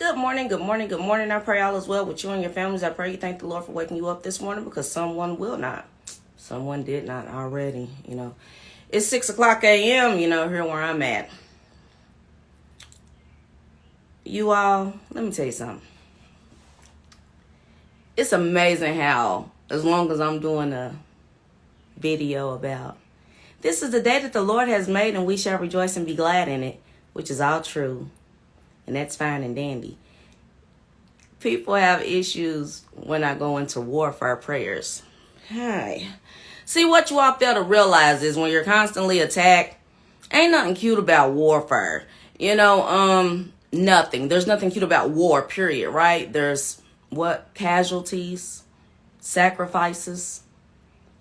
Good morning, good morning, good morning. I pray all is well with you and your families. I pray you thank the Lord for waking you up this morning because someone will not. Someone did not already, It's 6 o'clock a.m., here where I'm at. You all, let me tell you something. It's amazing how, as long as I'm doing a video about, this is the day that the Lord has made and we shall rejoice and be glad in it, which is all true. And that's fine and dandy. People have issues when I go into warfare prayers. Hi. See, what you all fail to realize is when you're constantly attacked, ain't nothing cute about warfare. Nothing. There's nothing cute about war, period, right? There's casualties, sacrifices,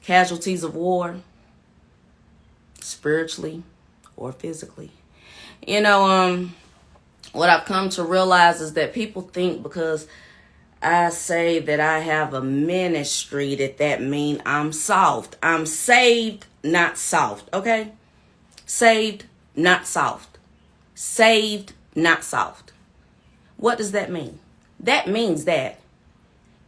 casualties of war, spiritually or physically. What I've come to realize is that people think because I say that I have a ministry that means I'm soft. I'm saved, not soft, okay? Saved, not soft. Saved, not soft. What does that mean? That means that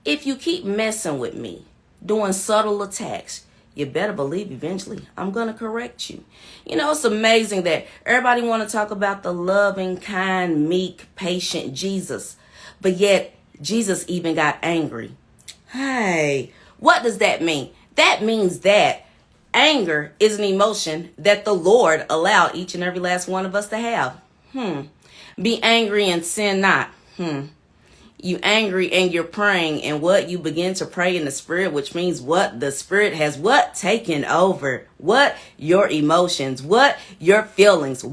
if you keep messing with me, doing subtle attacks, you better believe eventually I'm going to correct you. It's amazing that everybody want to talk about the loving, kind, meek, patient Jesus. But yet Jesus even got angry. Hey, what does that mean? That means that anger is an emotion that the Lord allowed each and every last one of us to have. Be angry and sin not. You angry and you're praying, and you begin to pray in the spirit, which means the spirit has taken over, your emotions, your feelings,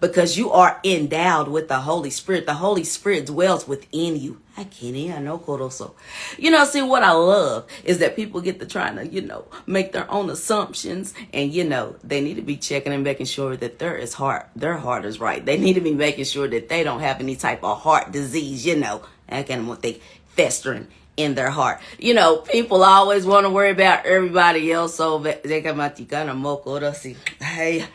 because you are endowed with the Holy Spirit. The Holy Spirit dwells within you. See, what I love is that people get to trying to, make their own assumptions, and, they need to be checking and making sure that their heart is right. They need to be making sure that they don't have any type of heart disease, I can't want they festering in their heart. People always want to worry about everybody else. So they come out the kind of moko. Hey,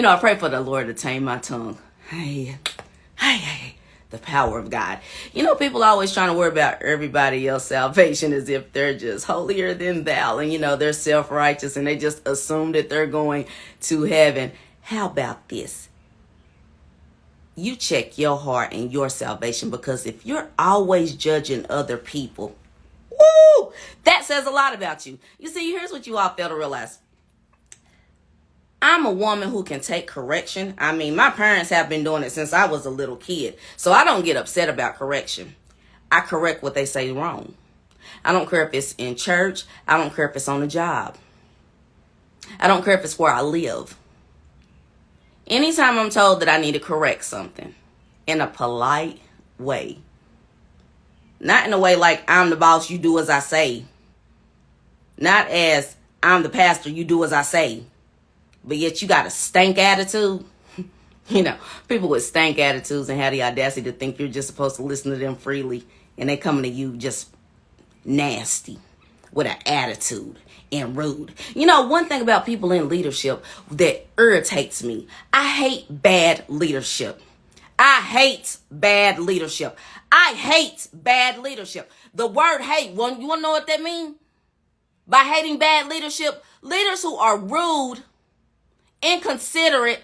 I pray for the Lord to tame my tongue. Hey, the power of God. People always trying to worry about everybody else's salvation as if they're just holier than thou. And, they're self-righteous and they just assume that they're going to heaven. How about this? You check your heart and your salvation, because if you're always judging other people, that says a lot about you. You see, here's what you all fail to realize. I'm a woman who can take correction. My parents have been doing it since I was a little kid. So I don't get upset about correction. I correct what they say wrong. I don't care if it's in church. I don't care if it's on a job. I don't care if it's where I live. Anytime I'm told that I need to correct something in a polite way, not in a way like I'm the boss, you do as I say, not as I'm the pastor, you do as I say, but yet you got a stank attitude. People with stank attitudes and have the audacity to think you're just supposed to listen to them freely, and they coming to you just nasty with an attitude and rude. One thing about people in leadership that irritates me, I hate bad leadership. I hate bad leadership. I hate bad leadership. The word hate, you want to know what that means? By hating bad leadership, leaders who are rude, inconsiderate,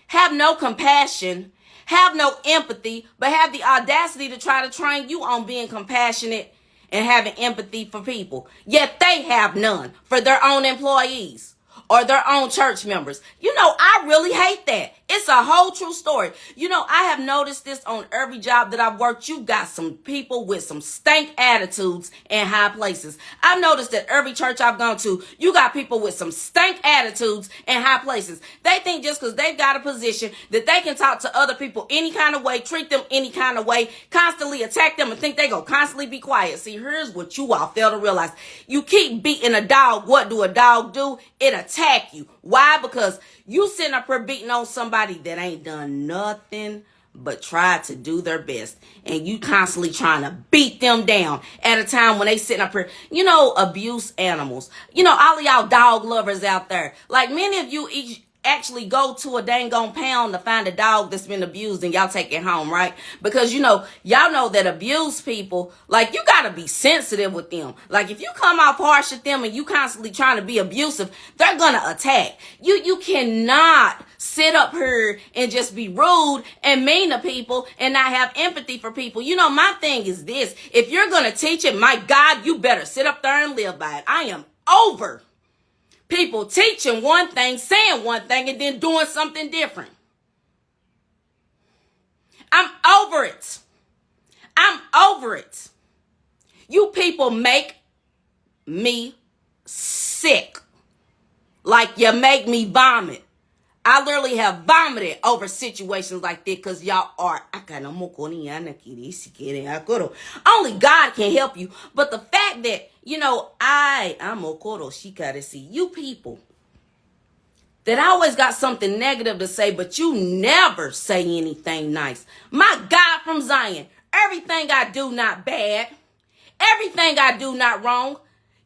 have no compassion, have no empathy, but have the audacity to try to train you on being compassionate and having empathy for people. Yet they have none for their own employees or their own church members. I really hate that. It's a whole true story. I have noticed this on every job that I've worked. You got some people with some stank attitudes in high places. I've noticed that every church I've gone to, you got people with some stank attitudes in high places. They think just because they've got a position that they can talk to other people any kind of way, treat them any kind of way, constantly attack them, and think they gonna constantly be quiet. See, here's what you all fail to realize. You keep beating a dog. What do a dog do? It attack you. Why? Because you sitting up here beating on somebody that ain't done nothing but try to do their best. And you constantly trying to beat them down at a time when they sitting up here. Abuse animals. All of y'all dog lovers out there. Like many of you actually go to a dang on pound to find a dog that's been abused and y'all take it home, right? Because y'all know that abused people, like, you gotta be sensitive with them. Like, if you come off harsh at them and you constantly trying to be abusive, they're gonna attack. You cannot sit up here and just be rude and mean to people and not have empathy for people. My thing is this: if you're gonna teach it, my God, you better sit up there and live by it. I am over people teaching one thing, saying one thing, and then doing something different. I'm over it. I'm over it. You people make me sick. Like, you make me vomit. I literally have vomited over situations like this because y'all are. Only God can help you. But the fact that, you people that always got something negative to say, but you never say anything nice. My God from Zion, everything I do not bad. Everything I do not wrong.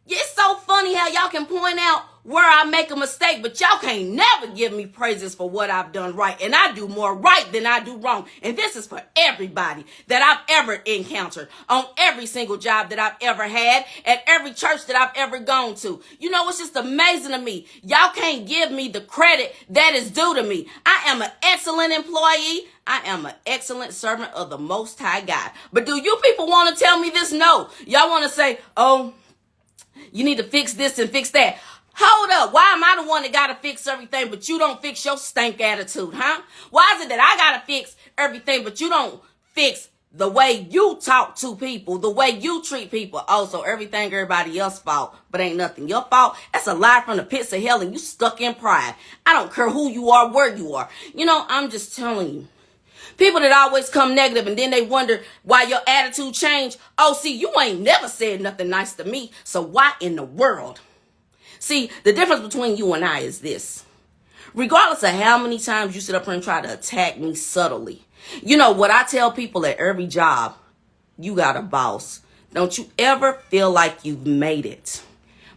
It's so funny how y'all can point out where I make a mistake, but y'all can't never give me praises for what I've done right. And I do more right than I do wrong. And this is for everybody that I've ever encountered, on every single job that I've ever had, at every church that I've ever gone to. It's just amazing to me. Y'all can't give me the credit that is due to me. I am an excellent employee. I am an excellent servant of the Most High God. But do you people want to tell me this? No. Y'all want to say, oh, you need to fix this and fix that. Hold up. Why am I the one that got to fix everything, but you don't fix your stank attitude, huh? Why is it that I got to fix everything, but you don't fix the way you talk to people, the way you treat people? Oh, so everything everybody else's fault, but ain't nothing your fault? That's a lie from the pits of hell, and you stuck in pride. I don't care who you are, where you are. I'm just telling you. People that always come negative and then they wonder why your attitude changed. Oh, see, you ain't never said nothing nice to me, so why in the world? See, the difference between you and I is this. Regardless of how many times you sit up here and try to attack me subtly, what I tell people at every job: you got a boss. Don't you ever feel like you've made it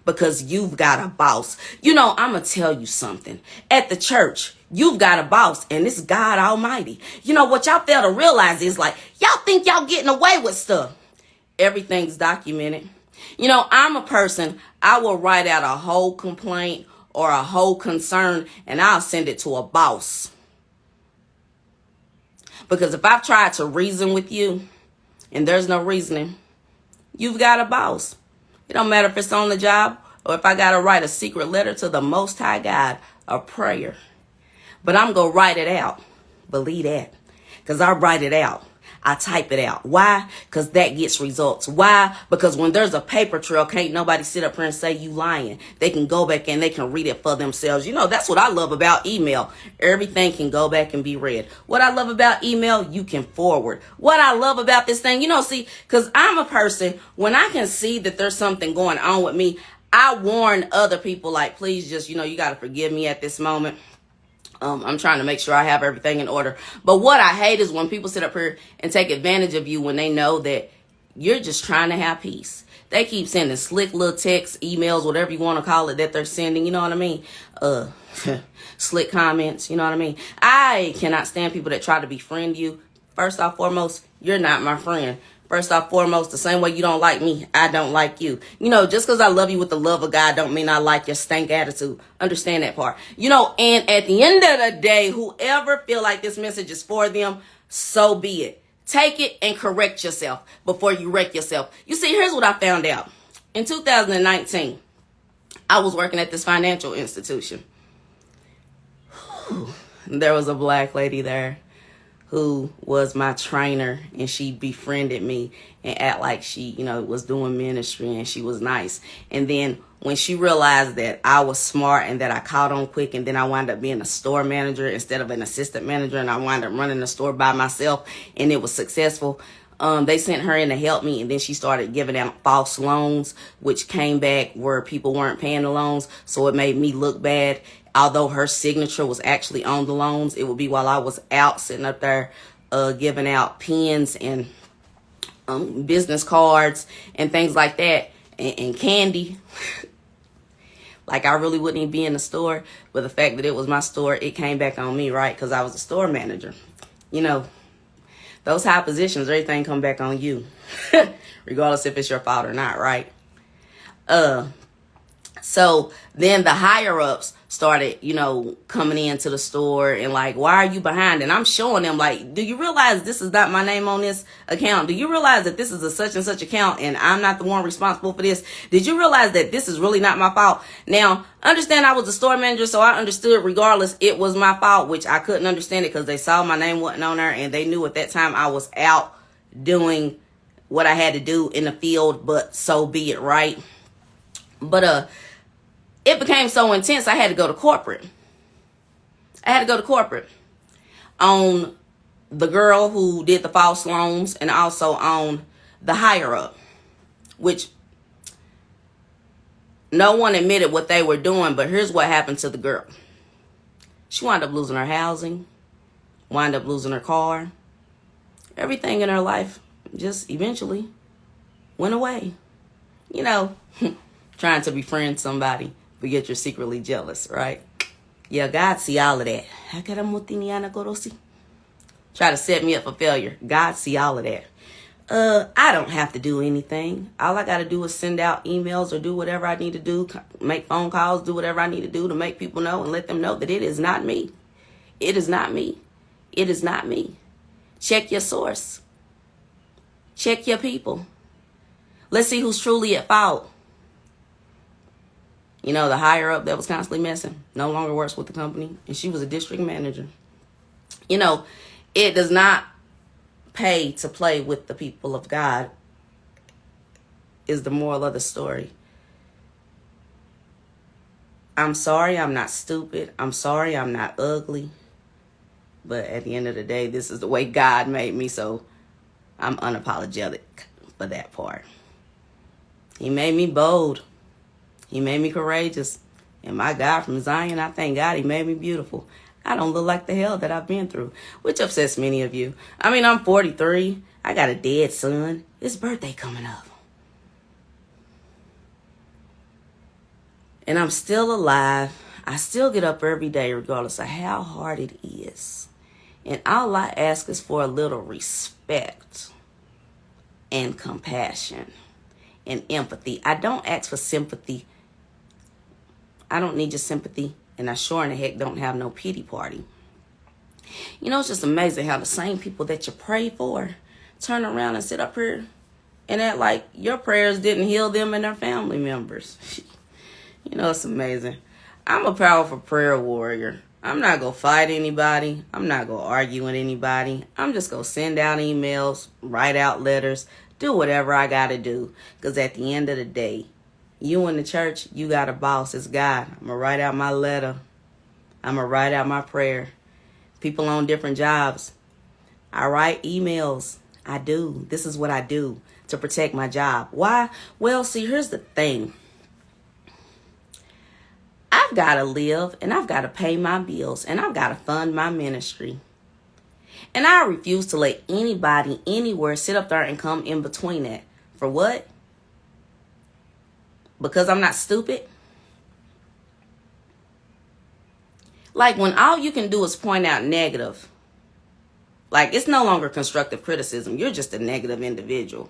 because you've got a boss. I'm going to tell you something. At the church, you've got a boss, and it's God Almighty. What y'all fail to realize is, like, y'all think y'all getting away with stuff. Everything's documented. I'm a person, I will write out a whole complaint or a whole concern, and I'll send it to a boss. Because if I've tried to reason with you and there's no reasoning, you've got a boss. It don't matter if it's on the job or if I got to write a secret letter to the Most High God, a prayer. But I'm going to write it out. Believe that. Because I write it out. I type it out. Why? Because that gets results. Why? Because when there's a paper trail, can't nobody sit up here and say you lying. They can go back and they can read it for themselves. That's what I love about email. Everything can go back and be read. What I love about email, you can forward. What I love about this thing, see, because I'm a person, when I can see that there's something going on with me, I warn other people, like, please just, you got to forgive me at this moment. I'm trying to make sure I have everything in order. But what I hate is when people sit up here and take advantage of you when they know that you're just trying to have peace. They keep sending slick little texts, emails, whatever you want to call it, that they're sending. You know what I mean? Slick comments. You know what I mean? I cannot stand people that try to befriend you. First off, foremost, you're not my friend. First off, foremost, the same way you don't like me, I don't like you. Just because I love you with the love of God don't mean I like your stank attitude. Understand that part. And at the end of the day, whoever feel like this message is for them, so be it. Take it and correct yourself before you wreck yourself. You see, here's what I found out. In 2019, I was working at this financial institution. There was a black lady there who was my trainer, and she befriended me and act like she, was doing ministry, and she was nice. And then when she realized that I was smart and that I caught on quick, and then I wound up being a store manager instead of an assistant manager, and I wound up running the store by myself, and it was successful. They sent her in to help me, and then she started giving out false loans, which came back where people weren't paying the loans, so it made me look bad. Although her signature was actually on the loans, it would be while I was out sitting up there giving out pens and business cards and things like that, and candy. Like, I really wouldn't even be in the store. But the fact that it was my store, it came back on me, right? Because I was a store manager. You know, those high positions, everything come back on you. Regardless if it's your fault or not, right? So then the higher ups started, coming into the store and like, why are you behind? And I'm showing them like, do you realize this is not my name on this account? Do you realize that this is a such and such account and I'm not the one responsible for this? Did you realize that this is really not my fault? Now, understand I was a store manager, so I understood regardless it was my fault, which I couldn't understand it because they saw my name wasn't on there and they knew at that time I was out doing what I had to do in the field, but so be it, right? But it became so intense, I had to go to corporate. On the girl who did the false loans and also on the higher up, which no one admitted what they were doing, but here's what happened to the girl. She wound up losing her housing, wound up losing her car. Everything in her life just eventually went away. Trying to befriend somebody, but yet you're secretly jealous, right? Yeah, God see all of that. Try to set me up for failure. God see all of that. I don't have to do anything. All I got to do is send out emails or do whatever I need to do, make phone calls, do whatever I need to do to make people know and let them know that it is not me. It is not me. It is not me. Check your source. Check your people. Let's see who's truly at fault. The higher up that was constantly messing no longer works with the company, and she was a district manager. It does not pay to play with the people of God, is the moral of the story. I'm sorry I'm not stupid. I'm sorry I'm not ugly. But at the end of the day, this is the way God made me, so I'm unapologetic for that part. He made me bold. He made me courageous. And my God from Zion, I thank God he made me beautiful. I don't look like the hell that I've been through, which upsets many of you. I'm 43. I got a dead son. His birthday coming up. And I'm still alive. I still get up every day regardless of how hard it is. And all I ask is for a little respect and compassion and empathy. I don't ask for sympathy. I don't need your sympathy, and I sure in the heck don't have no pity party. It's just amazing how the same people that you pray for turn around and sit up here and act like your prayers didn't heal them and their family members. It's amazing. I'm a powerful prayer warrior. I'm not going to fight anybody. I'm not going to argue with anybody. I'm just going to send out emails, write out letters, do whatever I got to do. Because at the end of the day, you in the church, you got a boss. It's God. I'm going to write out my letter. I'm going to write out my prayer. People on different jobs, I write emails. I do. This is what I do to protect my job. Why? Well, see, here's the thing. I've got to live and I've got to pay my bills and I've got to fund my ministry. And I refuse to let anybody anywhere sit up there and come in between that. For what? Because I'm not stupid? Like when all you can do is point out negative. Like it's no longer constructive criticism. You're just a negative individual.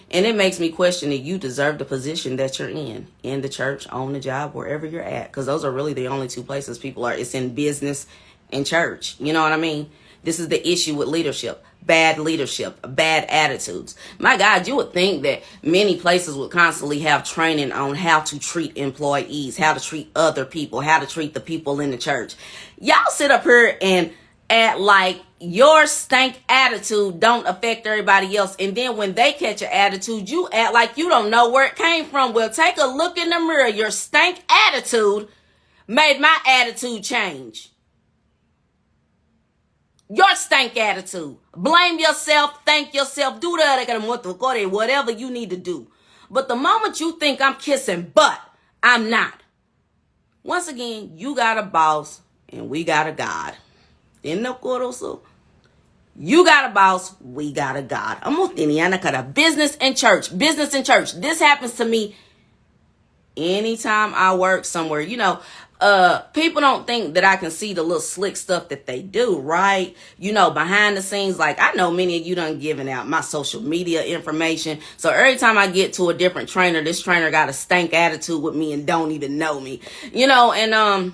And it makes me question that you deserve the position that you're in the church, on the job, wherever you're at. Because those are really the only two places people are. It's in business and church. You know what I mean? This is the issue with leadership. Bad leadership, bad attitudes. My God, you would think that many places would constantly have training on how to treat employees, how to treat other people, how to treat the people in the church. Y'all sit up here and act like your stank attitude don't affect everybody else. And then when they catch your attitude, you act like you don't know where it came from. Well, take a look in the mirror. Your stank attitude made my attitude change. Your stank attitude. Blame yourself, thank yourself, do that, whatever you need to do. But the moment you think I'm kissing butt, I'm not. Once again, you got a boss and we got a God. You got a boss, we got a God. Business and church. Business and church. This happens to me Anytime I work somewhere, people don't think that I can see the little slick stuff that they do, right? Behind the scenes, like I know many of you done giving out my social media information. So every time I get to a different trainer, this trainer got a stank attitude with me and don't even know me, and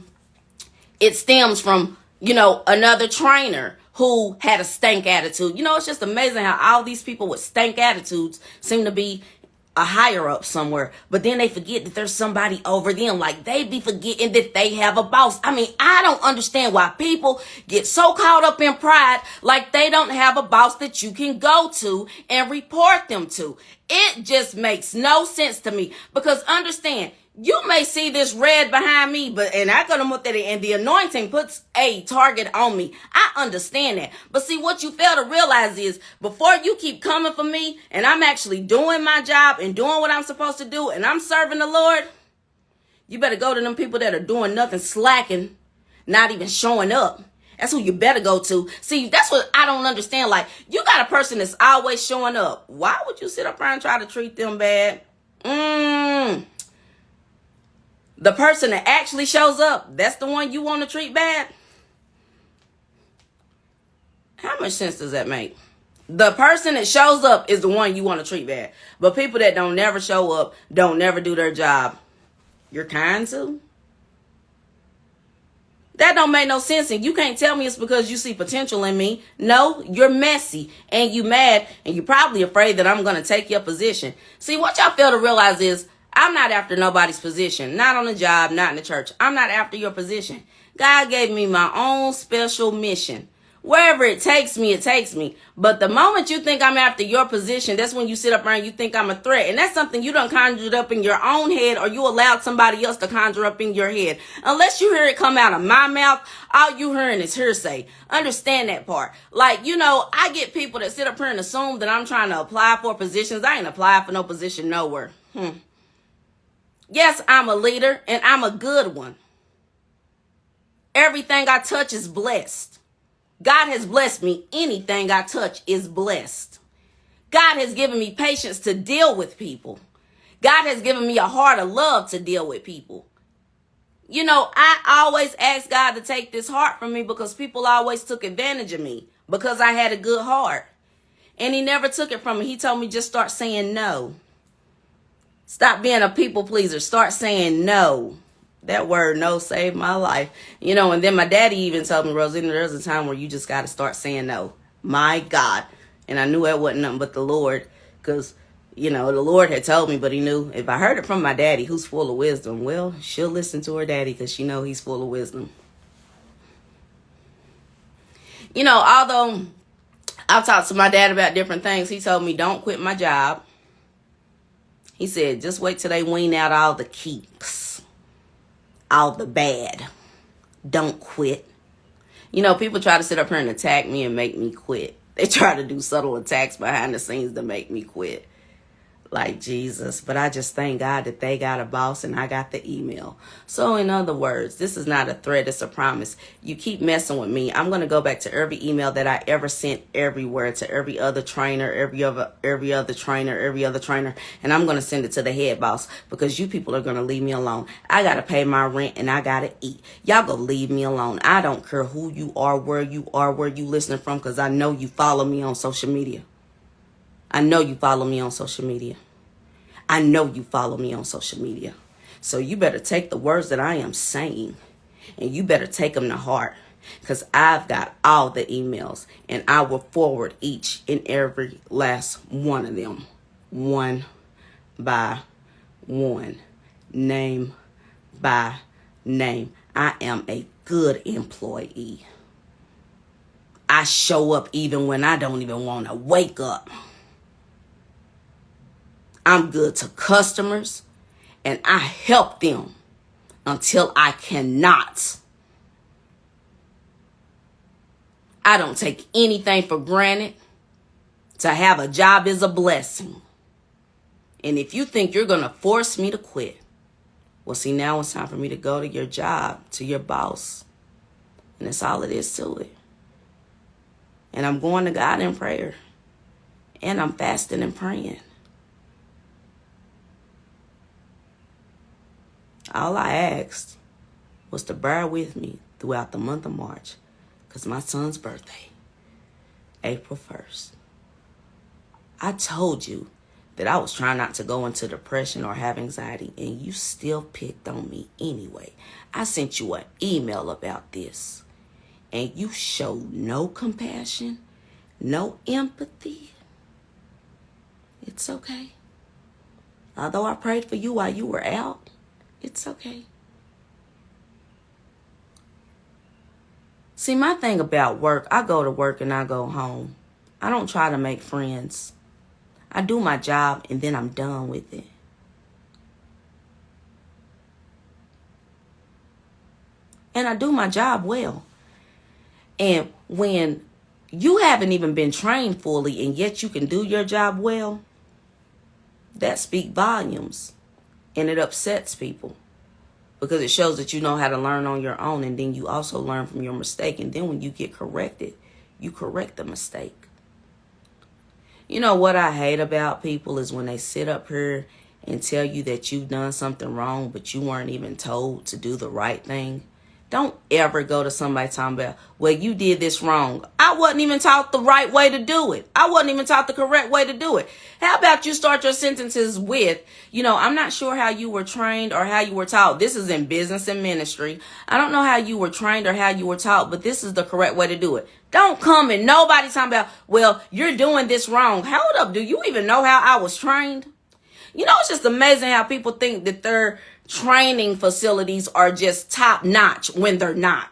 it stems from, another trainer who had a stank attitude. It's just amazing how all these people with stank attitudes seem to be a higher up somewhere, but then they forget that there's somebody over them. Like they be forgetting that they have a boss. I mean, I don't understand why people get so caught up in pride, like they don't have a boss that you can go to and report them to. It just makes no sense to me, because understand, you may see this red behind me, and I got to look at it, and the anointing puts a target on me. I understand that. But see, what you fail to realize is, before you keep coming for me, and I'm actually doing my job and doing what I'm supposed to do, and I'm serving the Lord, you better go to them people that are doing nothing, slacking, not even showing up. That's who you better go to. See, that's what I don't understand. Like, you got a person that's always showing up. Why would you sit up there and try to treat them bad? The person that actually shows up, that's the one you want to treat bad? How much sense does that make? The person that shows up is the one you want to treat bad. But people that don't never show up, don't never do their job, you're kind to? That don't make no sense, and you can't tell me it's because you see potential in me. No, you're messy, and you mad, and you're probably afraid that I'm going to take your position. See, what y'all fail to realize is, I'm not after nobody's position. Not on the job, not in the church. I'm not after your position. God gave me my own special mission. Wherever it takes me, it takes me. But the moment you think I'm after your position, that's when you sit up there and you think I'm a threat. And that's something you done conjured up in your own head, or you allowed somebody else to conjure up in your head. Unless you hear it come out of my mouth, all you hearing is hearsay. Understand that part. Like, I get people that sit up here and assume that I'm trying to apply for positions. I ain't applied for no position nowhere. Yes, I'm a leader, and I'm a good one. Everything I touch is blessed. God has blessed me. Anything I touch is blessed. God has given me patience to deal with people. God has given me a heart of love to deal with people. I always ask God to take this heart from me, because people always took advantage of me because I had a good heart. And he never took it from me. He told me, just start saying no. Stop being a people pleaser. Start saying no. That word no saved my life. And then my daddy even told me, Rosina, there's a time where you just got to start saying no. My God. And I knew that wasn't nothing but the Lord, because, the Lord had told me, but he knew if I heard it from my daddy, who's full of wisdom, well, she'll listen to her daddy, because she know he's full of wisdom. Although I've talked to my dad about different things, he told me, don't quit my job. He said, just wait till they wean out all the keeps, all the bad. Don't quit. People try to sit up here and attack me and make me quit. They try to do subtle attacks behind the scenes to make me quit. Like Jesus. But I just thank God that they got a boss and I got the email. So in other words, this is not a threat, it's a promise. You keep messing with me, I'm going to go back to every email that I ever sent everywhere, to every other trainer, every other trainer, and I'm going to send it to the head boss, because you people are going to leave me alone. I got to pay my rent and I got to eat. Y'all go leave me alone. I don't care who you are, where you listening from, because I know you follow me on social media. I know you follow me on social media. So you better take the words that I am saying, and you better take them to heart, because I've got all the emails, and I will forward each and every last one of them, one by one, name by name. I am a good employee. I show up even when I don't even want to wake up. I'm good to customers, and I help them until I cannot. I don't take anything for granted. To have a job is a blessing. And if you think you're going to force me to quit, well, see, now it's time for me to go to your job, to your boss. And that's all it is to it. And I'm going to God in prayer. And I'm fasting and praying. All I asked was to bear with me throughout the month of March, because my son's birthday, April 1st. I told you that I was trying not to go into depression or have anxiety, and you still picked on me anyway. I sent you an email about this, and you showed no compassion, no empathy. It's okay. Although I prayed for you while you were out, it's okay. See, my thing about work, I go to work and I go home. I don't try to make friends. I do my job and then I'm done with it. And I do my job well. And when you haven't even been trained fully and yet you can do your job well, that speaks volumes. And it upsets people. Because it shows that you know how to learn on your own, and then you also learn from your mistake. And then when you get corrected, you correct the mistake. You know what I hate about people is when they sit up here and tell you that you've done something wrong, but you weren't even told to do the right thing. Don't ever go to somebody talking about, well, you did this wrong. I wasn't even taught the right way to do it. I wasn't even taught the correct way to do it. How about you start your sentences with, I'm not sure how you were trained or how you were taught. This is in business and ministry. I don't know how you were trained or how you were taught, but this is the correct way to do it. Don't come and nobody talking about, well, you're doing this wrong. Hold up. Do you even know how I was trained? It's just amazing how people think that their training facilities are just top notch when they're not.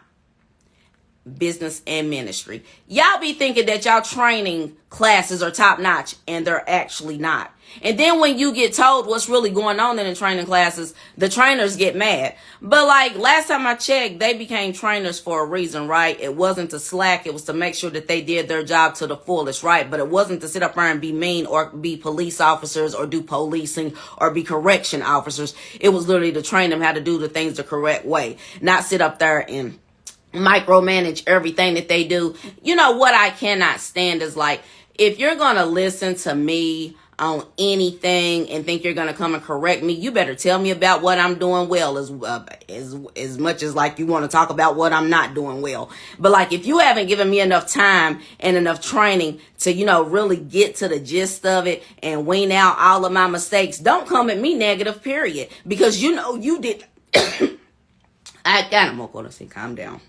Business and ministry. Y'all be thinking that y'all training classes are top notch and they're actually not. And then when you get told what's really going on in the training classes, the trainers get mad. But like last time I checked, they became trainers for a reason, right? It wasn't to slack. It was to make sure that they did their job to the fullest, right? But it wasn't to sit up there and be mean or be police officers or do policing or be correction officers. It was literally to train them how to do the things the correct way, not sit up there and micromanage everything that they do. What I cannot stand is like, if you're going to listen to me on anything and think you're going to come and correct me, you better tell me about what I'm doing well as much as like you want to talk about what I'm not doing well. But like, if you haven't given me enough time and enough training to, really get to the gist of it and wean out all of my mistakes, don't come at me negative, period. Because you did. I got him. I'm say, calm down.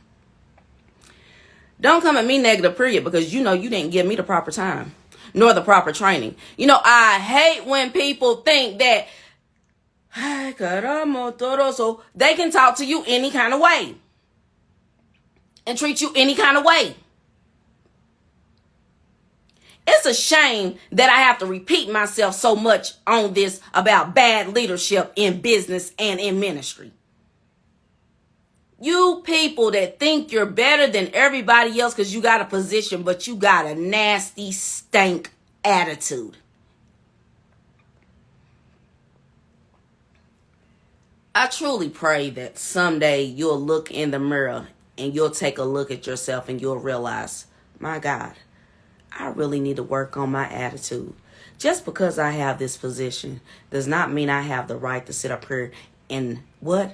Don't come at me negative, period, because you didn't give me the proper time, nor the proper training. I hate when people think that so they can talk to you any kind of way and treat you any kind of way. It's a shame that I have to repeat myself so much on this about bad leadership in business and in ministry. You people that think you're better than everybody else because you got a position, but you got a nasty, stank attitude. I truly pray that someday you'll look in the mirror and you'll take a look at yourself and you'll realize, my God, I really need to work on my attitude. Just because I have this position does not mean I have the right to sit up here and what?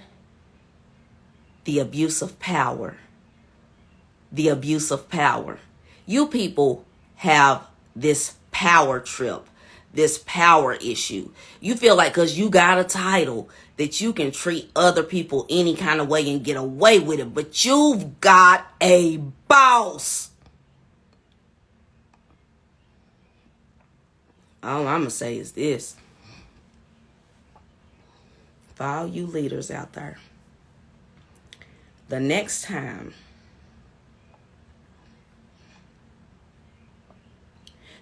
The abuse of power. The abuse of power. You people have this power trip, this power issue. You feel like because you got a title that you can treat other people any kind of way and get away with it. But you've got a boss. All I'm going to say is this. For all you leaders out there, the next time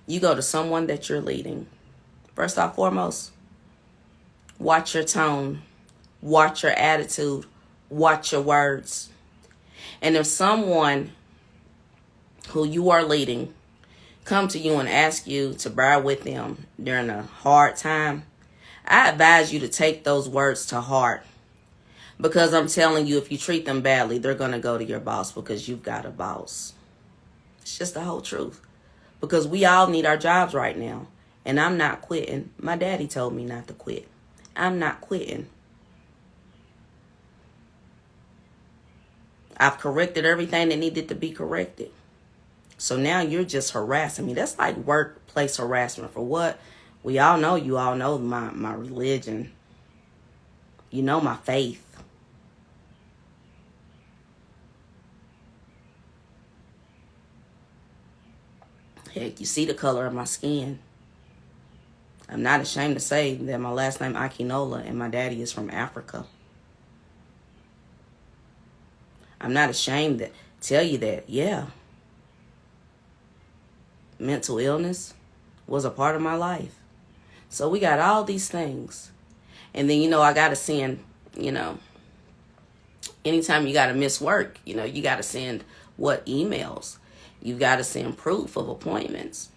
you go to someone that you're leading, first off, foremost, watch your tone, watch your attitude, watch your words. And if someone who you are leading come to you and ask you to bear with them during a hard time, I advise you to take those words to heart. Because I'm telling you, if you treat them badly, they're going to go to your boss because you've got a boss. It's just the whole truth. Because we all need our jobs right now. And I'm not quitting. My daddy told me not to quit. I'm not quitting. I've corrected everything that needed to be corrected. So now you're just harassing me. That's like workplace harassment. For what? We all know, you all know my religion. You know my faith. Heck, you see the color of my skin. I'm not ashamed to say that my last name Akinola and my daddy is from Africa. I'm not ashamed to tell you that, yeah. Mental illness was a part of my life. So we got all these things. And then, I got to send, anytime you got to miss work, you got to send what emails? You got to send proof of appointments.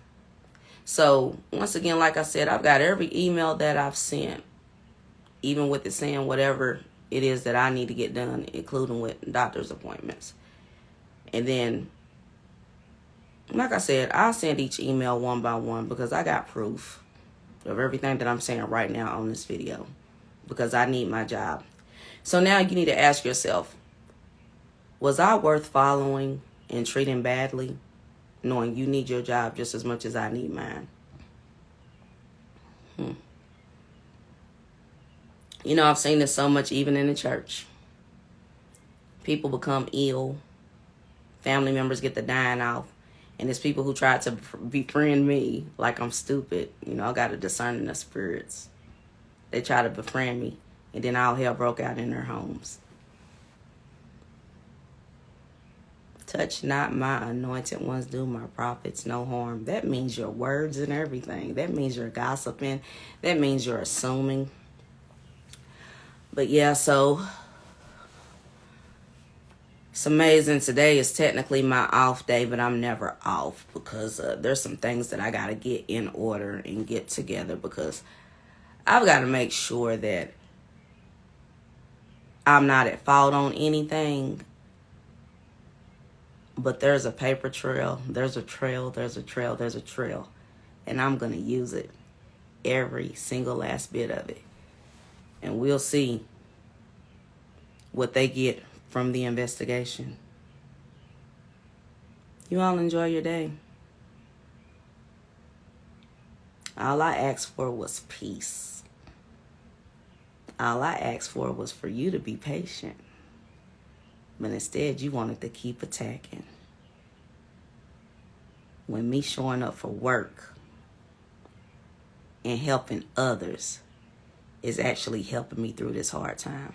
So, once again, like I said, I've got every email that I've sent, even with it saying whatever it is that I need to get done, including with doctor's appointments. And then, like I said, I'll send each email one by one because I got proof of everything that I'm saying right now on this video because I need my job. So now you need to ask yourself, was I worth following and treating badly, knowing you need your job just as much as I need mine? I've seen this so much even in the church. People become ill. Family members get the dying off. And it's people who try to befriend me like I'm stupid. I got a discerning of spirits. They try to befriend me. And then all hell broke out in their homes. Touch not my anointed ones, do my prophets no harm. That means your words and everything. That means you're gossiping. That means you're assuming. But yeah, so it's amazing. Today is technically my off day, but I'm never off because there's some things that I got to get in order and get together because I've got to make sure that I'm not at fault on anything. But there's a paper trail, there's a trail, there's a trail, there's a trail. And I'm going to use it, every single last bit of it. And we'll see what they get from the investigation. You all enjoy your day. All I asked for was peace. All I asked for was for you to be patient. But instead, you wanted to keep attacking. When me showing up for work and helping others is actually helping me through this hard time.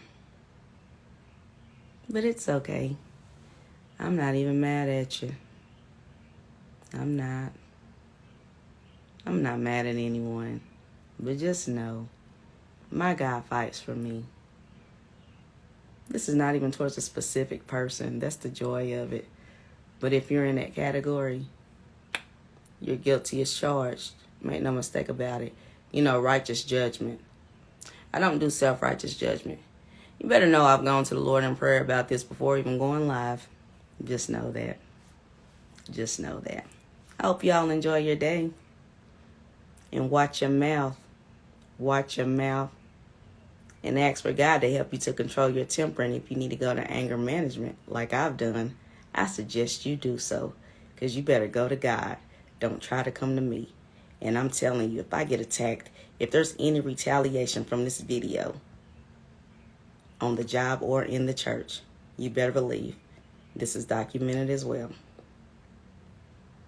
But it's okay. I'm not even mad at you. I'm not mad at anyone. But just know, my God fights for me. This is not even towards a specific person. That's the joy of it. But if you're in that category, you're guilty as charged. Make no mistake about it. Righteous judgment. I don't do self-righteous judgment. You better know I've gone to the Lord in prayer about this before even going live. Just know that. Just know that. I hope y'all enjoy your day. And watch your mouth. Watch your mouth. And ask for God to help you to control your temper. And if you need to go to anger management, like I've done, I suggest you do so. Because you better go to God. Don't try to come to me. And I'm telling you, if I get attacked, if there's any retaliation from this video on the job or in the church, you better believe this is documented as well.